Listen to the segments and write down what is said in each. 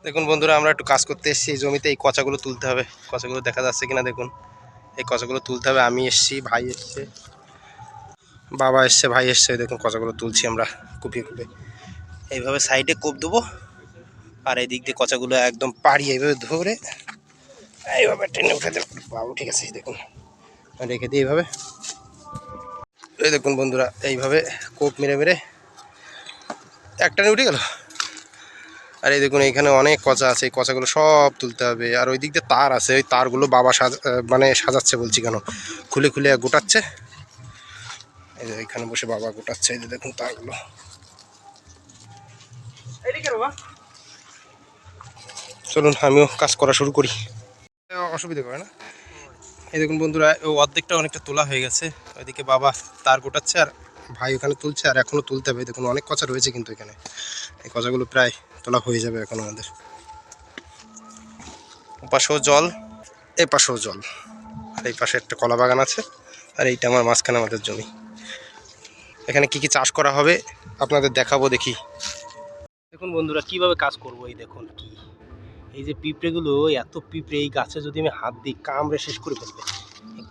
দেখুন বন্ধুরা, আমরা একটু কাজ করতে এসেছি এই জমিতে। এই কচাগুলো তুলতে হবে। কচাগুলো দেখা যাচ্ছে কিনা দেখুন। এই কচাগুলো তুলতে হবে। আমি এসেছি, ভাই এসছে, বাবা এসছে, ভাই এসছে। দেখুন কচাগুলো তুলছি আমরা কুপিয়ে কুপিয়ে। এইভাবে সাইডে কোপ দেবো, আর এই দিক দিয়ে কচাগুলো একদম পাড়ি এইভাবে ধরে এইভাবে টেনে উঠে দেবো। বাবু ঠিক আছে, দেখুন রেখে দিই এইভাবে। এই দেখুন বন্ধুরা, এইভাবে কোপ মেরে মেরে একটানে উঠে গেল। আর এই দেখুন এইখানে অনেক কচা আছে, এই কচাগুলো সব তুলতে হবে। আর ওই দিক দিয়ে তার আছে, ওই তারগুলো বাবা সাজাচ্ছে বলছি কেন, খুলে খুলে গোটাচ্ছে। এই যে এখানে বসে বাবা গোটাচ্ছে। এই যে দেখুন তারগুলো। চলুন আমিও কাজ করা শুরু করি, অসুবিধা করে না। এই দেখুন বন্ধুরা, ও অর্ধেকটা অনেকটা তোলা হয়ে গেছে। ওইদিকে বাবা তার গোটাচ্ছে আর ভাই ওখানে তুলছে, আর এখনও তুলতে হবে। দেখুন অনেক কচা রয়েছে কিন্তু এখানে। এই কচাগুলো প্রায় তোলা হয়ে যাবে এখন আমাদের। ওপাশেও জল, এই পাশেও জল, আর এই পাশে একটা কলা বাগান আছে, আর এইটা আমার মাঝখানে আমাদের জমি। এখানে কি কি চাষ করা হবে আপনাদের দেখাবো, দেখি। দেখুন বন্ধুরা কিভাবে কাজ করব। এই দেখুন কি, এই যে পিঁপড়েগুলো, এত পিঁপড়ে এই গাছে যদি আমি হাত দিই কামড়ে শেষ করে ফেলবে।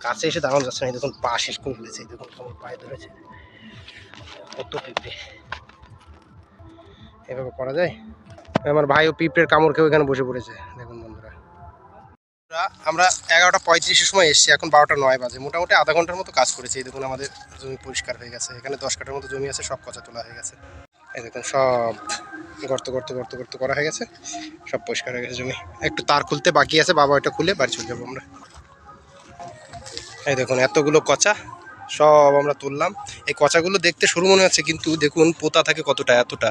কাছে এসে দাঁড়ানো যাচ্ছে না। দেখুন পা শেষ করে ফেলেছে। দেখুন কেমন পায়ে ধরেছে, কত পিঁপড়ে। এভাবে করা যায়? আমার ভাইও পিঁপড়ের কামড় খেয়ে এখানে বসে পড়েছে। দেখুন বন্ধুরা, আমরা 11:35-এর সময় এসেছি, এখন 12:09 বাজে। মোটামুটি আধা ঘন্টার মতো কাজ করেছি। এই দেখুন আমাদের জমি পরিষ্কার হয়ে গেছে। এখানে 10 কাঠার মতো জমি আছে, সব কচা তোলা হয়ে গেছে। এই দেখুন সব গর্ত গর্ত গর্ত গর্ত করা হয়ে গেছে, সব পরিষ্কার হয়ে গেছে জমি। একটু তার খুলতে বাকি আছে, বাবা ওটা খুলে বাড়ি চলে যাবো আমরা। এই দেখুন এতগুলো কচা সব আমরা তুললাম। এই কচাগুলো দেখতে সরু মনে হচ্ছে, কিন্তু দেখুন পোতা থাকে কতটা, এতটা।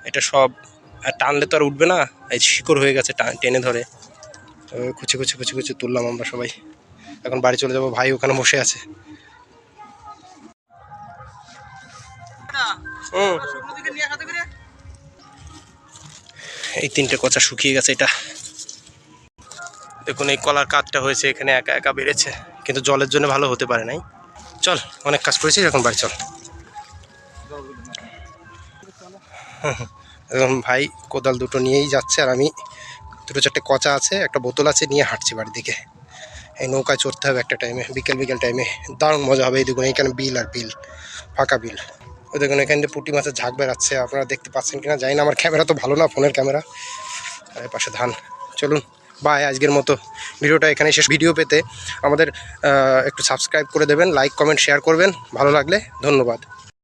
এটা সব টানলে তো আর উঠবে না, এই শিকড় হয়ে গেছে, টেনে ধরে। কুচি কুচি কুচি কুচি তুললাম আমরা সবাই। এখন বাড়ি চলে যাবো, ভাই ওখানে বসে আছে। এই 3টে কচা শুকিয়ে গেছে। এটা দেখুন, এই কলার কাঠটা হয়েছে এখানে একা একা বেড়েছে, কিন্তু জলের জন্য ভালো হতে পারে নাই। চল, অনেক কাজ করেছি, এখন বাড়ি চল। এখন ভাই কোদাল দুটো নিয়েই যাচ্ছে, আর আমি 2-4টে কচা আছে, একটা বোতল আছে, নিয়ে হাঁটছি বাড়ির দিকে। এই নৌকায় চড়তে হবে একটা টাইমে, বিকেল বিকেল টাইমে, দারুণ মজা হবে। এই দেখুন এইখানে বিল, আর বিল, ফাঁকা বিল। ওই দেখুন এখান থেকে পুঁটি মাছের ঝাঁক বেরাচ্ছে, আপনারা দেখতে পাচ্ছেন কিনা জানি না, আমার ক্যামেরা তো ভালো না, ফোনের ক্যামেরা। আর এর পাশে ধান। চলুন বাই, আজকের মতো ভিডিওটা এখানে শেষ। ভিডিও পেতে আমাদের একটু সাবস্ক্রাইব করে দেবেন, লাইক কমেন্ট শেয়ার করবেন, ভালো লাগলে ধন্যবাদ।